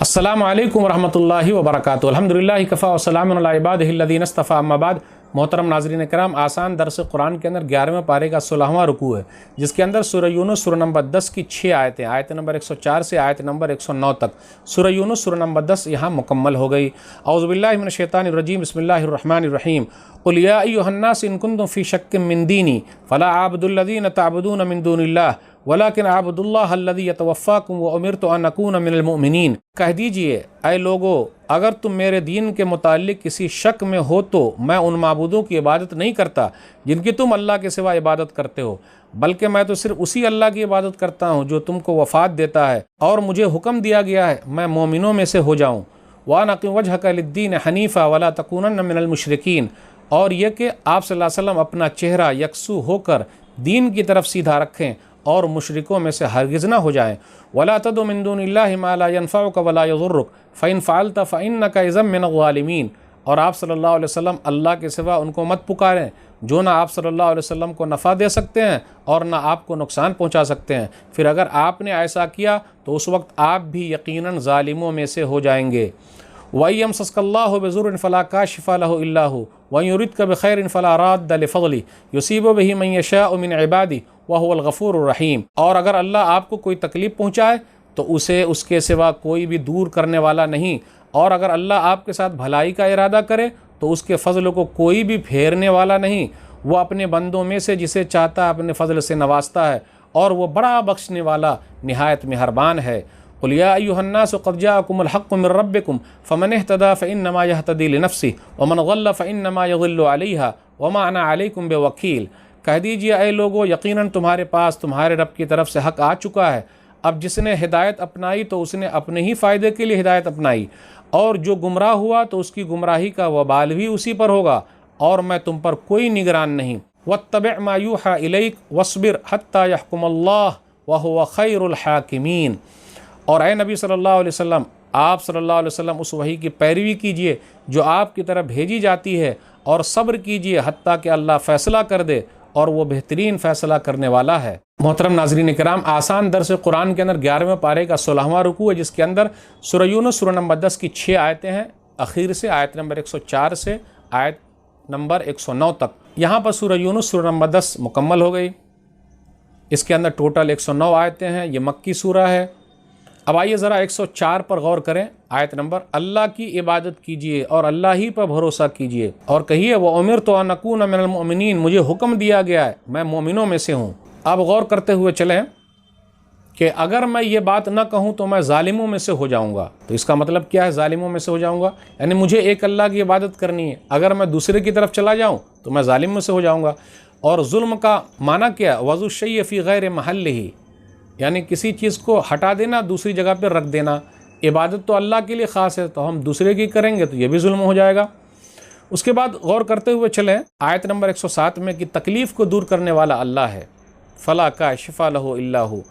अस्सलामु अलैकुम वरहमतुल्लाहि वबरकातुहू। अल्हम्दुलिल्लाहि कफ़ा व सलामुन अला इबादिहिल्लज़ीना इस्तफ़ा, अम्मा बाद। मोहतरम नाज़रीन कराम, आसान दर्स कुरान के अंदर 11वें पारे का 16वां रुकू है, जिसके अंदर सूरह यूनुस सूरह नंबर 10 की 6 आयतें, आयत नंबर 104 से आयत नंबर 109 तक सूरह यूनुस सूरह नंबर 10 यहाँ मुकम्मल हो गई। औज़ु बिल्लाहि मिनश शैतानिर रजीम, बिस्मिल्लाहिर रहमानिर रहीम। क़ुल या अय्युहन्नास इन कुन्तुम फ़ी शक्किन मिन दीनी फ़ला अअबुदुल्लज़ीना तअबुदून मिन दूनिल्लाह वलाकिन अअबुदुल्लाह अल्लज़ी यतवफ़्फ़ाकुम व उमिरतु अन अकून मिनल मुअमिनीन। कह दीजिए, ऐ लोगो, अगर तुम मेरे दीन के मुतालिक किसी शक में हो तो मैं उन माबूदों की इबादत नहीं करता जिनकी तुम अल्लाह के सिवा इबादत करते हो, बल्कि मैं तो सिर्फ उसी अल्लाह की इबादत करता हूँ जो तुमको वफ़ात देता है और मुझे हुक्म दिया गया है मैं मोमिनों में से हो जाऊँ। वान अक़िम वजहक लिद्दीन हनीफ़ा वला तकूनन्न मिनल मुशरिकीन, और यह कि आप सल्लल्लाहु अलैहि वसल्लम अपना चेहरा यकसू होकर दीन की तरफ सीधा रखें और मुशरिकों में से हरगिज़ ना हो जाएं। वला तदउ मिन दूनिल्लाहि मा ला यनफ़उक वला यज़ुर्रुक फ़इन फ़अल्त फ़इन्नका इज़म मिनज़ ज़ालिमीन, और आप सल्लल्लाहु अलैहि वसल्लम अल्लाह के सिवा उनको मत पुकारें जो ना आप सल्लल्लाहु अलैहि वसल्लम को नफ़ा दे सकते हैं और ना आपको नुकसान पहुंचा सकते हैं। फिर अगर आपने ऐसा किया तो उस वक्त आप भी यकीनन ज़ालिमों में से हो जाएंगे। वयमसस्कल्लाहु बिज़ुर्रिन फ़ला काशिफ़ा लहु इल्ला हु वयुरिदका बिखैरिन फ़ला राद्द लिफ़ज़लिही युसीबु बिही मन यशाअ मिन इबादिही व हुवल गफ़ूरुर रहीम। और अगर अल्लाह आपको कोई तकलीफ़ पहुँचाए तो उसे उसके सिवा कोई भी दूर करने वाला नहीं, और अगर अल्लाह आपके साथ भलाई का इरादा करे तो उसके फ़ज़ल को कोई भी फेरने वाला नहीं। वह अपने बंदों में से जिसे चाहता है अपने फ़ज़ल से नवाजता है, और वह बड़ा बख्शने वाला निहायत मेहरबान है। क़ुल या अय्युहन्नास क़द जाअकुमुल हक़्क़ु मिन रब्बिकुम फ़मन इहतदा फ़इन्नमा यहतदी लिनफ़्सिही वमन ज़ल्ल फ़इन्नमा यज़िल्लु अलैहा वमा अना अलैकुम बिवकील। कह दीजिए, ऐ लोगो, यकीनन तुम्हारे पास तुम्हारे रब की तरफ से हक़ आ चुका है। अब जिसने हिदायत अपनाई तो उसने अपने ही फ़ायदे के लिए हिदायत अपनाई, और जो गुमराह हुआ तो उसकी गुमराही का वबाल भी उसी पर होगा, और मैं तुम पर कोई निगरान नहीं। वत्तबिअ मा यूहा इलैक वस्बिर हत्ता यहकुमल्लाह व हुवा खैरुल हाकिमीन। और ऐ नबी सल्लल्लाहु अलैहि वसल्लम, आप सल्लल्लाहु अलैहि वसल्लम उस वही की पैरवी कीजिए जो आपकी तरफ भेजी जाती है, और सब्र कीजिए हत्ता कि अल्लाह फ़ैसला कर दे, और वो बेहतरीन फ़ैसला करने वाला है। मोहतरम नाज़रीन किराम, आसान दर्स कुरान के अंदर 11वें पारे का 16वां रुकू है, जिसके अंदर सूरह यूनुस सूरह नंबर 10 की 6 आयतें हैं, आखिर से आयत नंबर 104 से आयत नंबर 109 तक। यहाँ पर सूरह यूनुस सूरह नंबर 10 मुकम्मल हो गई। इसके अंदर टोटल 109 आयतें हैं। ये मक्की सूरह है। अब आइए ज़रा 104 पर गौर करें। आयत नंबर, अल्लाह की इबादत कीजिए और अल्लाह ही पर भरोसा कीजिए, और कहिए व उमिरतु अन अकून मिनल मुअमिनीन, मुझे हुक्म दिया गया है मैं मोमिनों में से हूँ। अब गौर करते हुए चलें कि अगर मैं ये बात ना कहूँ तो मैं ज़ालिमों में से हो जाऊँगा। तो इसका मतलब क्या है, ज़ालिमों में से हो जाऊँगा? यानी मुझे एक अल्लाह की इबादत करनी है, अगर मैं दूसरे की तरफ चला जाऊँ तो मैं ज़ालिम में से हो जाऊँगा। और जुल्म का माना क्या? वज़ु शय्य फ़ी गैर महल्लिही, यानी किसी चीज़ को हटा देना, दूसरी जगह पर रख देना। इबादत तो अल्लाह के लिए ख़ास है, तो हम दूसरे की करेंगे तो ये भी जुल्म हो जाएगा। उसके बाद गौर करते हुए चलें आयत नंबर 107 में कि तकलीफ़ को दूर करने वाला अल्लाह है। फ़ला काशिफ़ा लहु इल्ला हु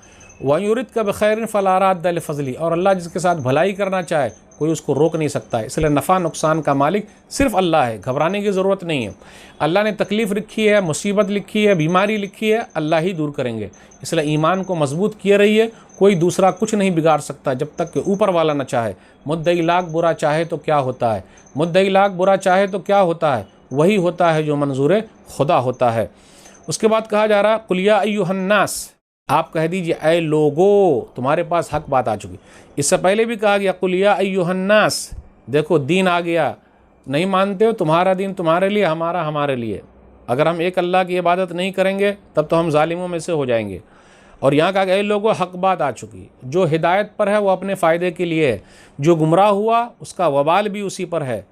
वयुरिदका बिखैरिन फ़ला राद्द लिफ़ज़लिही, और अल्लाह जिसके साथ भलाई करना चाहे कोई उसको रोक नहीं सकता है। इसलिए नफ़ा नुकसान का मालिक सिर्फ अल्लाह है, घबराने की ज़रूरत नहीं है। अल्लाह ने तकलीफ़ लिखी है, मुसीबत लिखी है, बीमारी लिखी है, अल्लाह ही दूर करेंगे। इसलिए ईमान को मजबूत किए रहिए, कोई दूसरा कुछ नहीं बिगाड़ सकता जब तक कि ऊपर वाला न चाहे। मुद्दई लाख बुरा चाहे तो क्या होता है, मुद्दई लाख बुरा चाहे तो क्या होता है, वही होता है जो मंजूर खुदा होता है। उसके बाद कहा जा रहा, कुल या अय्युहन्नास, आप कह दीजिए ऐ लोगो, तुम्हारे पास हक बात आ चुकी। इससे पहले भी कहा गया कुल या अय्युहन्नास, देखो दीन आ गया। नहीं मानते हो, तुम्हारा दीन तुम्हारे लिए, हमारा हमारे लिए। अगर हम एक अल्लाह की इबादत नहीं करेंगे तब तो हम ज़ालिमों में से हो जाएंगे। और यहाँ कहा गया ऐ लोगो, हक बात आ चुकी। जो हिदायत पर है वो अपने फ़ायदे के लिए है, जो गुमराह हुआ उसका वबाल भी उसी पर है।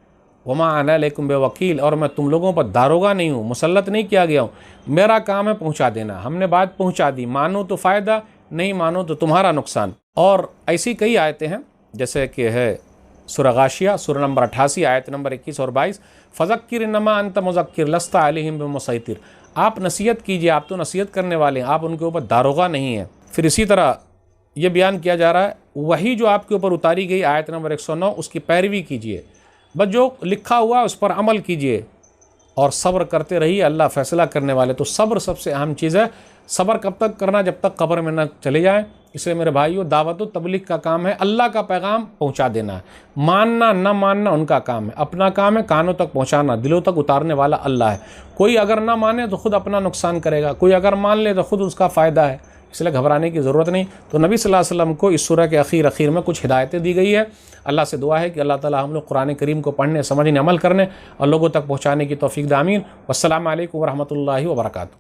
वमा अना अलैकुम बेवकील, और मैं तुम लोगों पर दारोगा नहीं हूँ, मुसल्लत नहीं किया गया हूँ। मेरा काम है पहुँचा देना। हमने बात पहुँचा दी, मानो तो फ़ायदा, नहीं मानो तो तुम्हारा नुकसान। और ऐसी कई आयतें हैं, जैसे कि है सूरह गाशिया सूरह नंबर 88 आयत नंबर 21 और 22, फ़ज़क्किर इन्नमा अन्त मुज़क्किर लस्ता अलैहिम बिमुसैतिर, आप नसीहत कीजिए, आप तो नसीहत करने वाले हैं, आप उनके ऊपर दारोगा नहीं हैं। फिर इसी तरह ये बयान किया जा रहा है, वही जो आपके ऊपर उतारी गई आयत नंबर 109 उसकी पैरवी कीजिए, बस जो लिखा हुआ उस पर अमल कीजिए, اور صبر کرتے رہیے، اللہ فیصلہ کرنے والے۔ تو صبر سب سے اہم چیز ہے۔ صبر کب تک کرنا؟ جب تک قبر میں نہ چلے جائیں۔ اس لیے میرے بھائیو، دعوت و تبلیغ کا کام ہے اللہ کا پیغام پہنچا دینا ہے، ماننا نہ ماننا ان کا کام ہے، اپنا کام ہے کانوں تک پہنچانا، دلوں تک اتارنے والا اللہ ہے۔ کوئی اگر نہ مانے تو خود اپنا نقصان کرے گا، کوئی اگر مان لے تو خود اس کا فائدہ ہے، اس لیے گھبرانے کی ضرورت نہیں۔ تو نبی صلی اللہ علیہ وسلم کو اس سورہ کے اخیر میں کچھ ہدایتیں دی گئی ہے۔ اللہ سے دعا ہے کہ اللہ تعالی ہم لوگ قرآن کریم کو پڑھنے، سمجھنے، عمل کرنے اور لوگوں تک پہنچانے کی توفیق دے، آمین۔ والسلام علیکم ورحمۃ اللہ وبرکاتہ۔